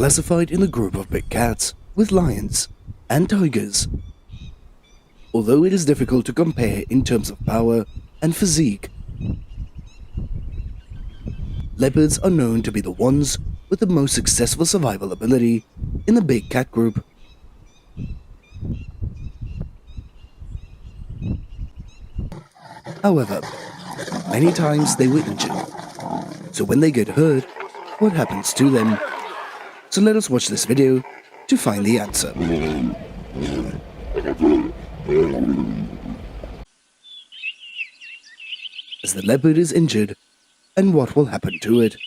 classified in the group of big cats with lions and tigers. Although it is difficult to compare in terms of power and physique, leopards are known to be the ones with the most successful survival ability in the big cat group. However, many times they were injured, so when they get hurt, what happens to them? So let us watch this video to find the answer. As the leopard is injured, and what will happen to it?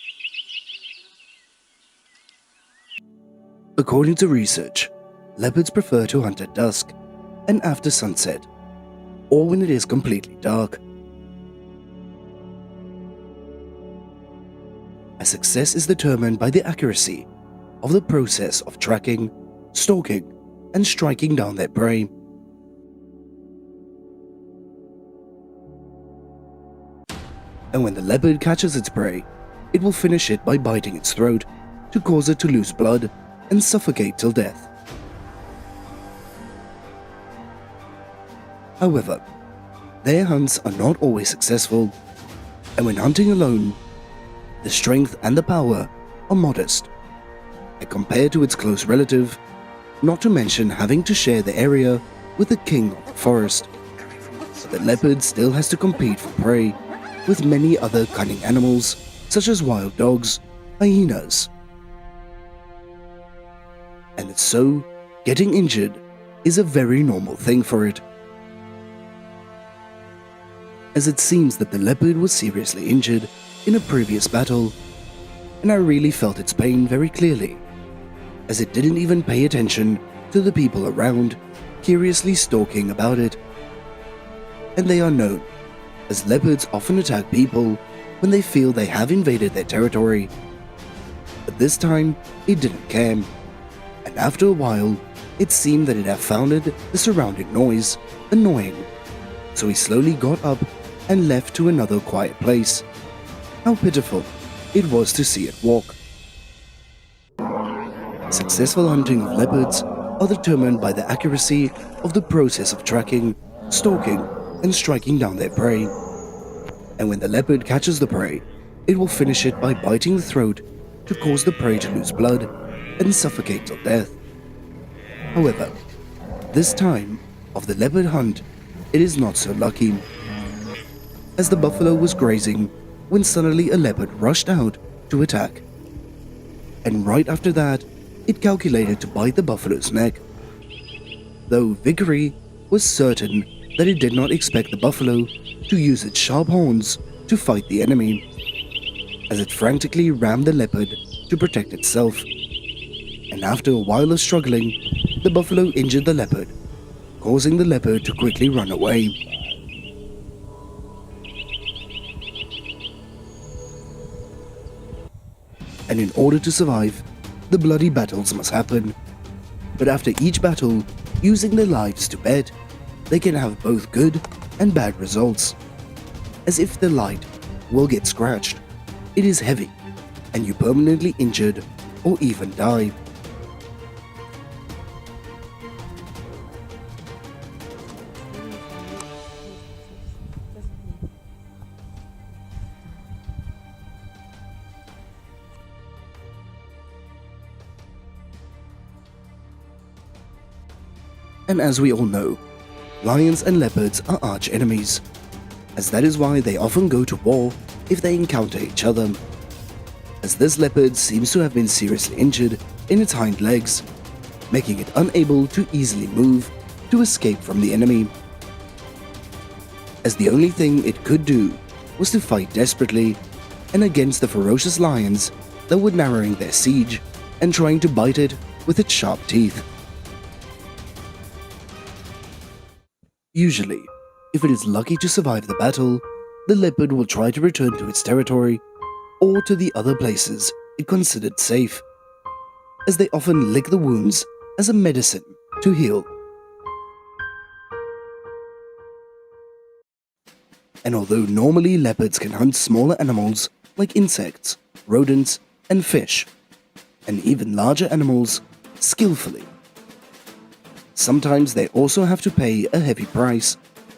According to research, leopards prefer to hunt at dusk and after sunset, or when it is completely dark. As success is determined by the accuracy of the process of tracking, stalking, and striking down their prey. And when the leopard catches its prey, it will finish it by biting its throat to cause it to lose blood and suffocate till death. However, their hunts are not always successful, and when hunting alone, the strength and the power are modest, and compared to its close relative, not to mention having to share the area with the king of the forest. But the leopard still has to compete for prey with many other cunning animals such as wild dogs, hyenas. And so, getting injured is a very normal thing for it. As it seems that the leopard was seriously injured in a previous battle, and I really felt its pain very clearly, as it didn't even pay attention to the people around curiously stalking about it. And they are known as leopards often attack people when they feel they have invaded their territory. But this time, it didn't care, and after a while, it seemed that it had found the surrounding noise annoying, so he slowly got up and left to another quiet place. How pitiful it was to see it walk. Successful hunting of leopards are determined by the accuracy of the process of tracking, stalking, and striking down their prey. And when the leopard catches the prey, it will finish it by biting the throat to cause the prey to lose blood and suffocate till death. However, this time of the leopard hunt, it is not so lucky, as the buffalo was grazing when suddenly a leopard rushed out to attack. And right after that, it calculated to bite the buffalo's neck. Though victory was certain that it did not expect the buffalo to use its sharp horns to fight the enemy, as it frantically rammed the leopard to protect itself. And after a while of struggling, the buffalo injured the leopard, causing the leopard to quickly run away. And in order to survive, the bloody battles must happen. But after each battle, using their lives to bet, they can have both good and bad results. As if the light will get scratched, it is heavy, and you permanently injured or even die. And as we all know, lions and leopards are arch enemies, as that is why they often go to war if they encounter each other. As this leopard seems to have been seriously injured in its hind legs, making it unable to easily move to escape from the enemy. As the only thing it could do was to fight desperately and against the ferocious lions that were narrowing their siege and trying to bite it with its sharp teeth. Usually, if it is lucky to survive the battle, the leopard will try to return to its territory or to the other places it considered safe, as they often lick the wounds as a medicine to heal. And although normally leopards can hunt smaller animals like insects, rodents, and fish, and even larger animals skillfully. Sometimes they also have to pay a heavy price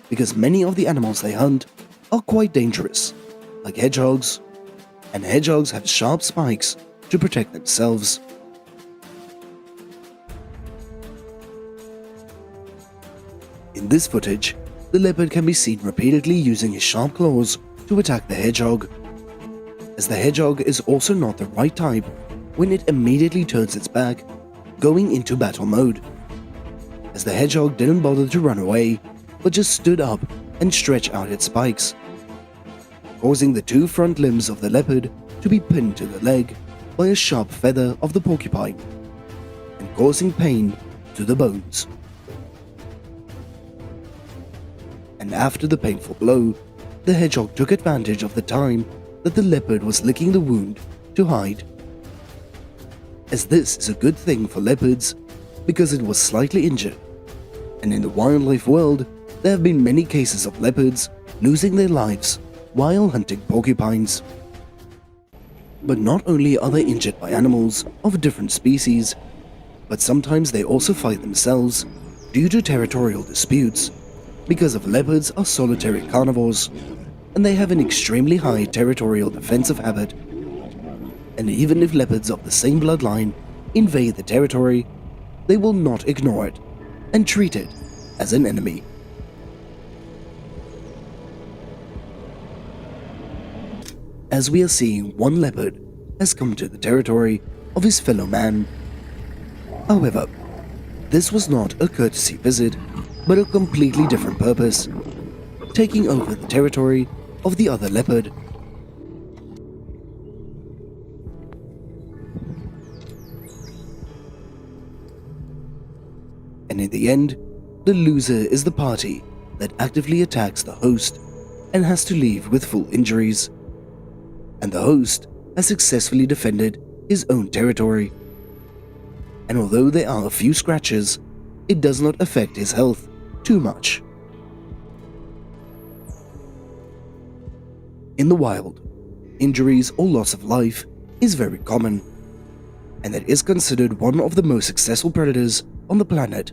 because many of the animals they hunt are quite dangerous, like hedgehogs, and hedgehogs have sharp spikes to protect themselves. In this footage, the leopard can be seen repeatedly using his sharp claws to attack the hedgehog, as the hedgehog is also not the right type when it immediately turns its back, going into battle mode, as the hedgehog didn't bother to run away but just stood up and stretched out its spikes, causing the two front limbs of the leopard to be pinned to the leg by a sharp feather of the porcupine, and causing pain to the bones. And after the painful blow, the hedgehog took advantage of the time that the leopard was licking the wound to hide. As this is a good thing for leopards because it was slightly injured, and in the wildlife world there have been many cases of leopards losing their lives while hunting porcupines. But not only are they injured by animals of different species, but sometimes they also fight themselves due to territorial disputes, because of leopards are solitary carnivores and they have an extremely high territorial defensive habit. And even if leopards of the same bloodline invade the territory, they will not ignore it and treat it as an enemy. As we are seeing, one leopard has come to the territory of his fellow man. However, this was not a courtesy visit, but a completely different purpose, taking over the territory of the other leopard. And in the end, the loser is the party that actively attacks the host and has to leave with full injuries. And the host has successfully defended his own territory. And although there are a few scratches, it does not affect his health too much. In the wild, injuries or loss of life is very common, and it is considered one of the most successful predators on the planet,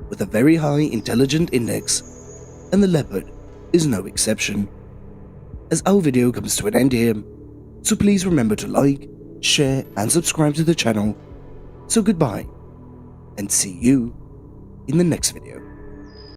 with a very high intelligence index, and the leopard is no exception. As our video comes to an end here, so please remember to like, share and subscribe to the channel. So goodbye, and see you in the next video.